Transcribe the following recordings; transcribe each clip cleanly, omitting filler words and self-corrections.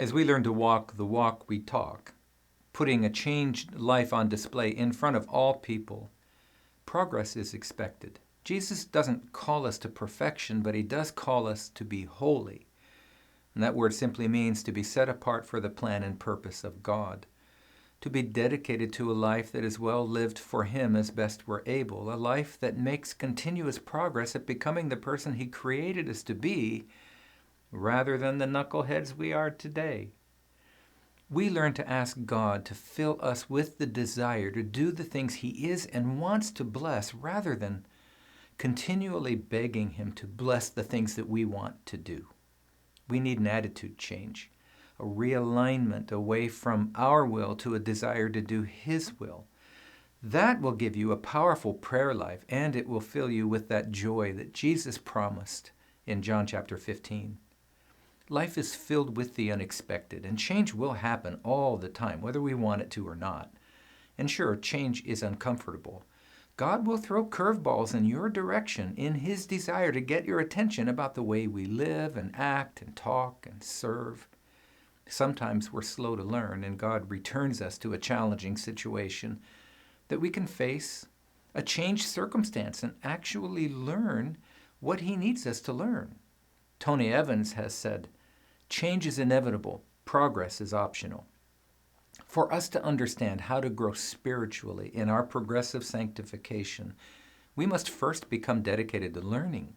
As we learn to walk the walk we talk, putting a changed life on display in front of all people, progress is expected. Jesus doesn't call us to perfection, but he does call us to be holy. And that word simply means to be set apart for the plan and purpose of God, to be dedicated to a life that is well lived for him as best we're able, a life that makes continuous progress at becoming the person he created us to be, rather than the knuckleheads we are today. We learn to ask God to fill us with the desire to do the things he is and wants to bless, rather than continually begging him to bless the things that we want to do. We need an attitude change, a realignment away from our will to a desire to do his will. That will give you a powerful prayer life, and it will fill you with that joy that Jesus promised in John chapter 15. Life is filled with the unexpected, and change will happen all the time, whether we want it to or not. And sure, change is uncomfortable. God will throw curveballs in your direction in his desire to get your attention about the way we live and act and talk and serve. Sometimes we're slow to learn, and God returns us to a challenging situation that we can face, a changed circumstance, and actually learn what he needs us to learn. Tony Evans has said, "Change is inevitable, progress is optional." For us to understand how to grow spiritually in our progressive sanctification, we must first become dedicated to learning.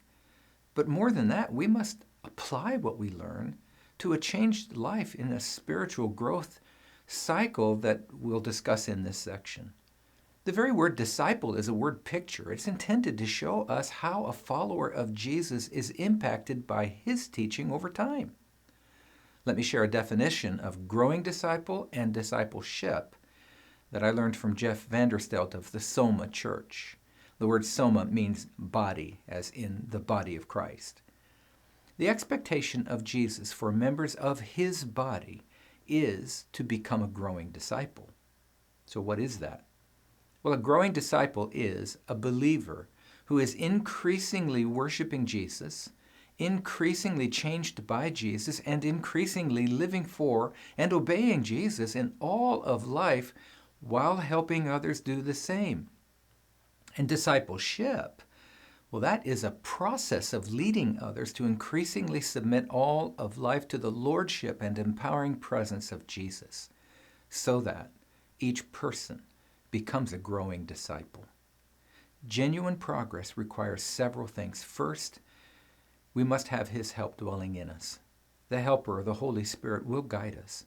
But more than that, we must apply what we learn to a changed life in a spiritual growth cycle that we'll discuss in this section. The very word disciple is a word picture. It's intended to show us how a follower of Jesus is impacted by his teaching over time. Let me share a definition of growing disciple and discipleship that I learned from Jeff Vanderstelt of the Soma Church. The word Soma means body, as in the body of Christ. The expectation of Jesus for members of his body is to become a growing disciple. So what is that? Well, a growing disciple is a believer who is increasingly worshiping Jesus, increasingly changed by Jesus, and increasingly living for and obeying Jesus in all of life while helping others do the same. And discipleship, well, that is a process of leading others to increasingly submit all of life to the lordship and empowering presence of Jesus, so that each person becomes a growing disciple. Genuine progress requires several things. First, we must have his help dwelling in us. The Helper, the Holy Spirit, will guide us.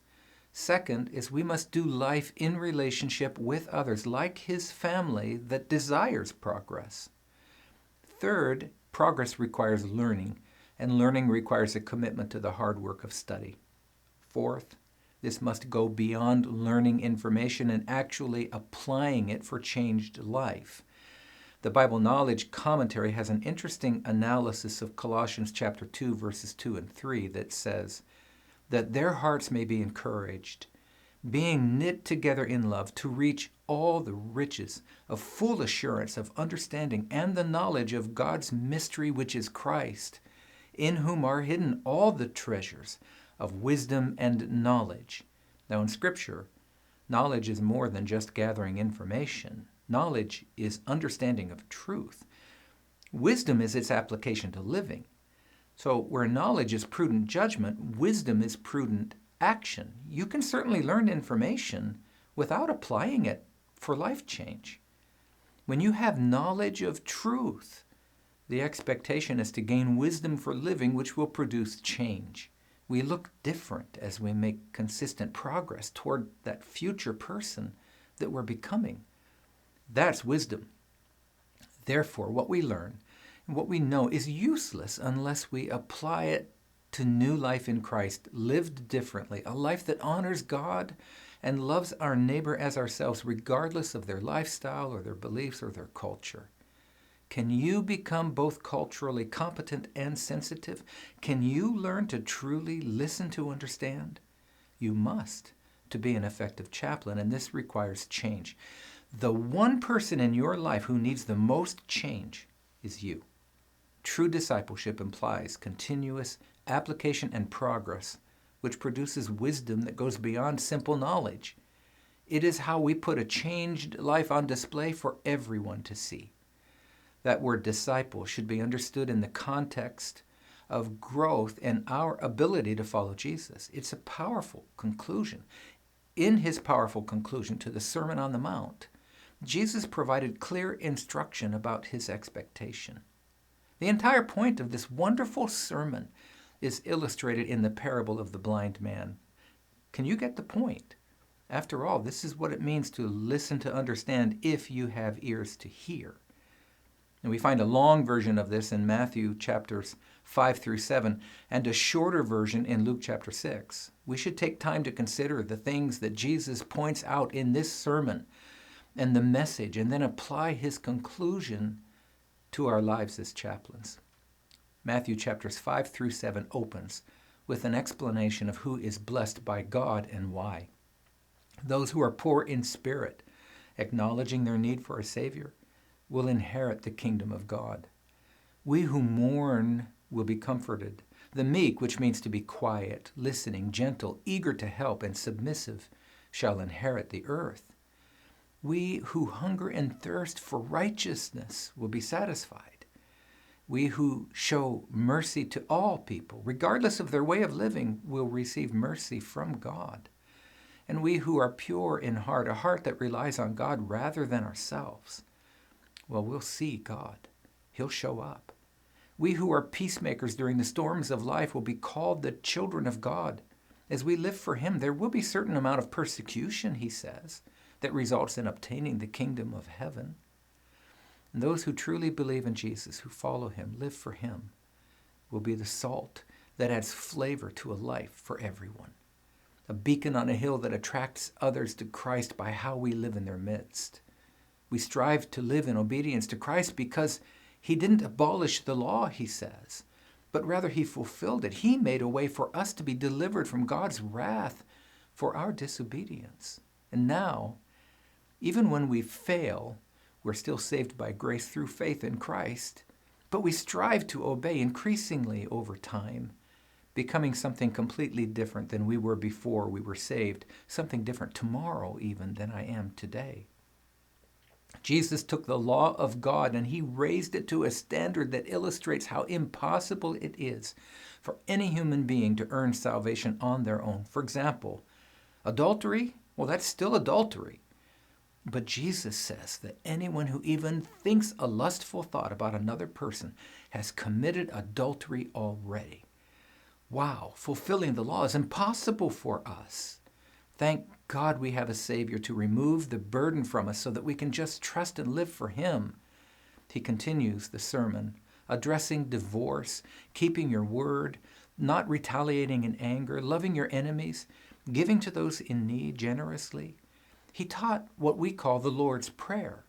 Second is we must do life in relationship with others, like his family that desires progress. Third, progress requires learning, and learning requires a commitment to the hard work of study. Fourth, this must go beyond learning information and actually applying it for changed life. The Bible Knowledge Commentary has an interesting analysis of Colossians chapter 2, verses 2 and 3 that says, "That their hearts may be encouraged, being knit together in love, to reach all the riches of full assurance of understanding and the knowledge of God's mystery, which is Christ, in whom are hidden all the treasures of wisdom and knowledge." Now in Scripture, knowledge is more than just gathering information. Knowledge is understanding of truth. Wisdom is its application to living. So where knowledge is prudent judgment, wisdom is prudent action. You can certainly learn information without applying it for life change. When you have knowledge of truth, the expectation is to gain wisdom for living, which will produce change. We look different as we make consistent progress toward that future person that we're becoming. That's wisdom. Therefore, what we learn and what we know is useless unless we apply it to new life in Christ, lived differently, a life that honors God and loves our neighbor as ourselves, regardless of their lifestyle or their beliefs or their culture. Can you become both culturally competent and sensitive? Can you learn to truly listen to understand? You must to be an effective chaplain, and this requires change. The one person in your life who needs the most change is you. True discipleship implies continuous application and progress which produces wisdom that goes beyond simple knowledge. It is how we put a changed life on display for everyone to see. That word disciple should be understood in the context of growth and our ability to follow Jesus. It's a powerful conclusion. In his powerful conclusion to the Sermon on the Mount, Jesus provided clear instruction about his expectation. The entire point of this wonderful sermon is illustrated in the parable of the blind man. Can you get the point? After all, this is what it means to listen to understand if you have ears to hear. And we find a long version of this in Matthew chapters 5 through 7 and a shorter version in Luke chapter 6. We should take time to consider the things that Jesus points out in this sermon and the message, and then apply his conclusion to our lives as chaplains. Matthew chapters 5 through 7 opens with an explanation of who is blessed by God and why. Those who are poor in spirit, acknowledging their need for a Savior, will inherit the kingdom of God. We who mourn will be comforted. The meek, which means to be quiet, listening, gentle, eager to help, and submissive, shall inherit the earth. We who hunger and thirst for righteousness will be satisfied. We who show mercy to all people, regardless of their way of living, will receive mercy from God. And we who are pure in heart, a heart that relies on God rather than ourselves, well, we'll see God. He'll show up. We who are peacemakers during the storms of life will be called the children of God. As we live for him, there will be a certain amount of persecution, he says, that results in obtaining the kingdom of heaven. And those who truly believe in Jesus, who follow him, live for him, will be the salt that adds flavor to a life for everyone. A beacon on a hill that attracts others to Christ by how we live in their midst. We strive to live in obedience to Christ because he didn't abolish the law, he says, but rather he fulfilled it. He made a way for us to be delivered from God's wrath for our disobedience. And now, even when we fail, we're still saved by grace through faith in Christ, but we strive to obey increasingly over time, becoming something completely different than we were before we were saved, something different tomorrow even than I am today. Jesus took the law of God and he raised it to a standard that illustrates how impossible it is for any human being to earn salvation on their own. For example, adultery, well, that's still adultery. But Jesus says that anyone who even thinks a lustful thought about another person has committed adultery already. Wow, fulfilling the law is impossible for us. Thank God we have a Savior to remove the burden from us so that we can just trust and live for him. He continues the sermon, addressing divorce, keeping your word, not retaliating in anger, loving your enemies, giving to those in need generously. He taught what we call the Lord's Prayer.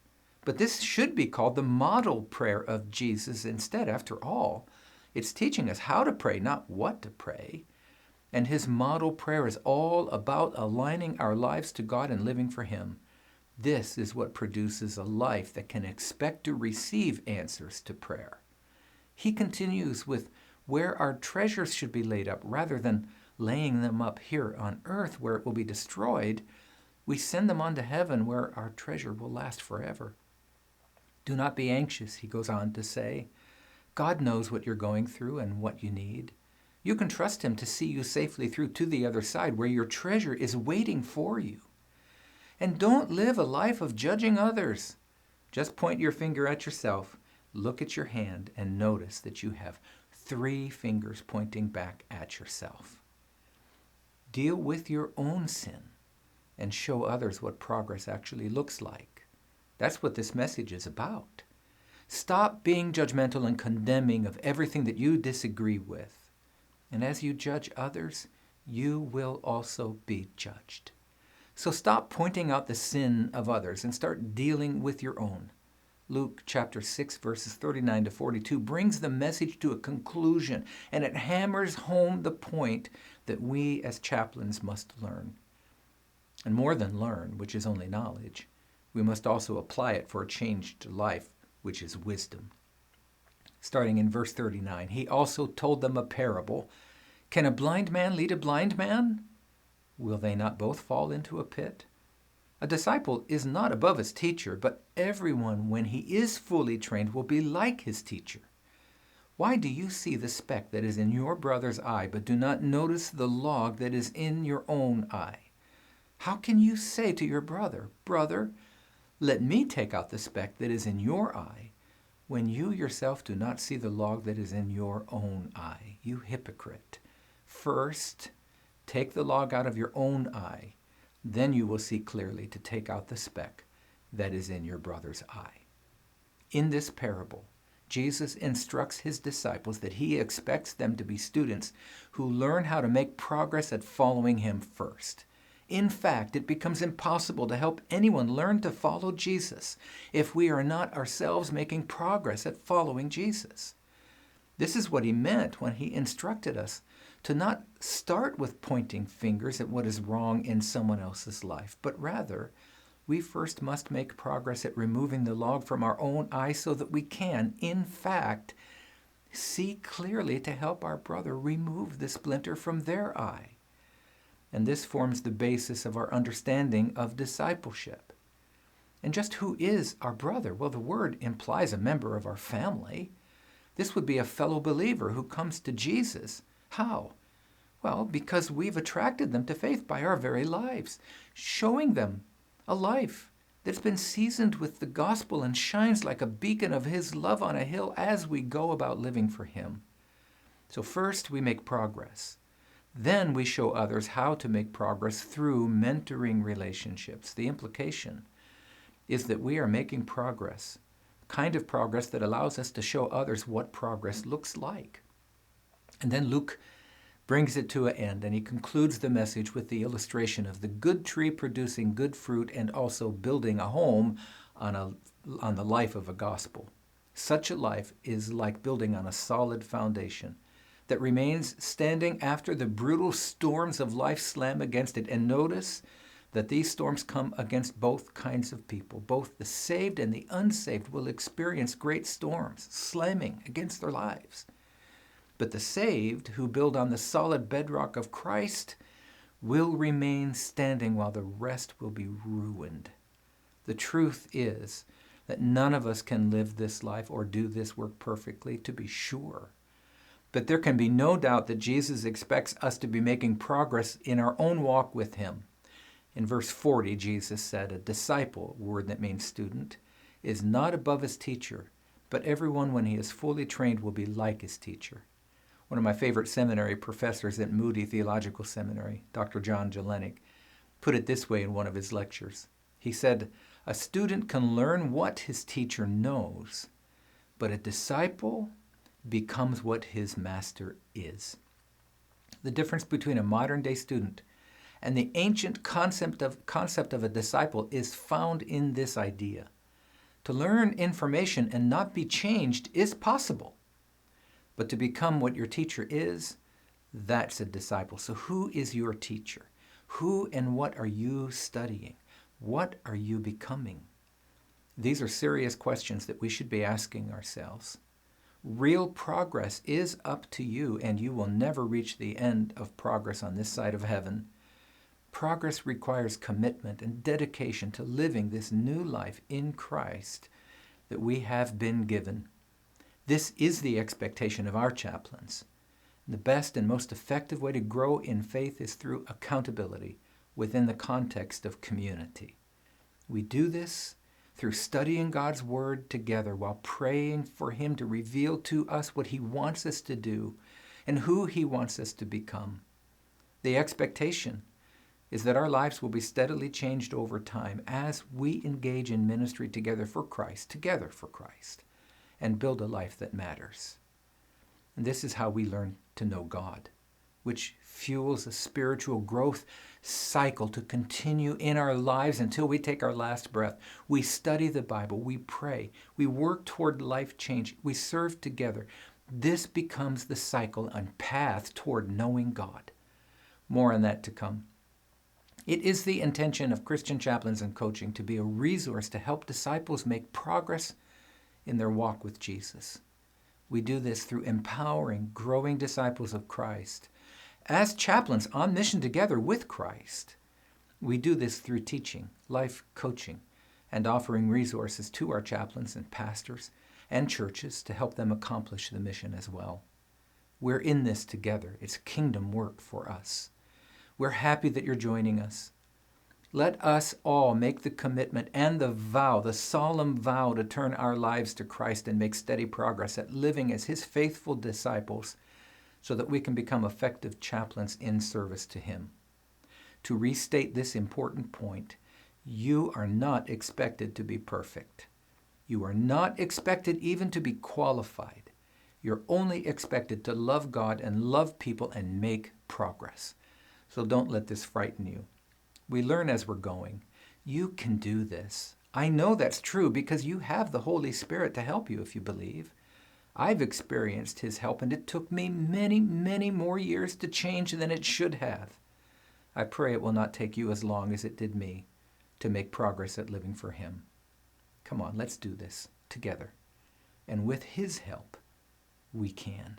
But this should be called the model prayer of Jesus instead. After all, it's teaching us how to pray, not what to pray. And his model prayer is all about aligning our lives to God and living for him. This is what produces a life that can expect to receive answers to prayer. He continues with where our treasures should be laid up. Rather than laying them up here on earth where it will be destroyed, we send them on to heaven where our treasure will last forever. Do not be anxious, he goes on to say. God knows what you're going through and what you need. You can trust him to see you safely through to the other side where your treasure is waiting for you. And don't live a life of judging others. Just point your finger at yourself, look at your hand, and notice that you have 3 fingers pointing back at yourself. Deal with your own sin and show others what progress actually looks like. That's what this message is about. Stop being judgmental and condemning of everything that you disagree with. And as you judge others, you will also be judged. So stop pointing out the sin of others and start dealing with your own. Luke chapter 6, verses 39 to 42 brings the message to a conclusion, and it hammers home the point that we as chaplains must learn. And more than learn, which is only knowledge, we must also apply it for a changed life, which is wisdom. Starting in verse 39, he also told them a parable. Can a blind man lead a blind man? Will they not both fall into a pit? A disciple is not above his teacher, but everyone, when he is fully trained, will be like his teacher. Why do you see the speck that is in your brother's eye, but do not notice the log that is in your own eye? How can you say to your brother, Brother, let me take out the speck that is in your eye, when you yourself do not see the log that is in your own eye? You hypocrite. First, take the log out of your own eye, then you will see clearly to take out the speck that is in your brother's eye. In this parable, Jesus instructs his disciples that he expects them to be students who learn how to make progress at following him first. In fact, it becomes impossible to help anyone learn to follow Jesus if we are not ourselves making progress at following Jesus. This is what he meant when he instructed us to not start with pointing fingers at what is wrong in someone else's life, but rather, we first must make progress at removing the log from our own eye so that we can, in fact, see clearly to help our brother remove the splinter from their eye. And this forms the basis of our understanding of discipleship. And just who is our brother? Well, the word implies a member of our family. This would be a fellow believer who comes to Jesus. How? Well, because we've attracted them to faith by our very lives, showing them a life that's been seasoned with the gospel and shines like a beacon of his love on a hill as we go about living for him. So first we make progress. Then we show others how to make progress through mentoring relationships. The implication is that we are making progress, kind of progress that allows us to show others what progress looks like. And then Luke brings it to an end, and he concludes the message with the illustration of the good tree producing good fruit and also building a home on the life of a gospel. Such a life is like building on a solid foundation that remains standing after the brutal storms of life slam against it. And notice that these storms come against both kinds of people. Both the saved and the unsaved will experience great storms slamming against their lives. But the saved, who build on the solid bedrock of Christ, will remain standing while the rest will be ruined. The truth is that none of us can live this life or do this work perfectly, to be sure. But there can be no doubt that Jesus expects us to be making progress in our own walk with him. In verse 40, Jesus said, a disciple, a word that means student, is not above his teacher, but everyone when he is fully trained will be like his teacher. One of my favorite seminary professors at Moody Theological Seminary, Dr. John Jelenic, put it this way in one of his lectures. He said, a student can learn what his teacher knows, but a disciple becomes what his master is. The difference between a modern-day student and the ancient concept of a disciple is found in this idea. To learn information and not be changed is possible. But to become what your teacher is, that's a disciple. So who is your teacher? Who and what are you studying? What are you becoming? These are serious questions that we should be asking ourselves. Real progress is up to you, and you will never reach the end of progress on this side of heaven. Progress requires commitment and dedication to living this new life in Christ that we have been given. This is the expectation of our chaplains. The best and most effective way to grow in faith is through accountability within the context of community. We do this through studying God's Word together while praying for him to reveal to us what he wants us to do and who he wants us to become. The expectation is that our lives will be steadily changed over time as we engage in ministry together for Christ, and build a life that matters. And this is how we learn to know God, which fuels a spiritual growth cycle to continue in our lives until we take our last breath. We study the Bible, we pray, we work toward life change, we serve together. This becomes the cycle and path toward knowing God. More on that to come. It is the intention of Christian chaplains and coaching to be a resource to help disciples make progress in their walk with Jesus. We do this through empowering growing disciples of Christ as chaplains on mission together with Christ. We do this through teaching, life coaching, and offering resources to our chaplains and pastors and churches to help them accomplish the mission as well. We're in this together. It's kingdom work for us. We're happy that you're joining us. Let us all make the commitment and the vow, the solemn vow, to turn our lives to Christ and make steady progress at living as his faithful disciples so that we can become effective chaplains in service to him. To restate this important point, you are not expected to be perfect. You are not expected even to be qualified. You're only expected to love God and love people and make progress. So don't let this frighten you. We learn as we're going. You can do this. I know that's true because you have the Holy Spirit to help you if you believe. I've experienced his help, and it took me many, many more years to change than it should have. I pray it will not take you as long as it did me to make progress at living for him. Come on, let's do this together. And with his help, we can.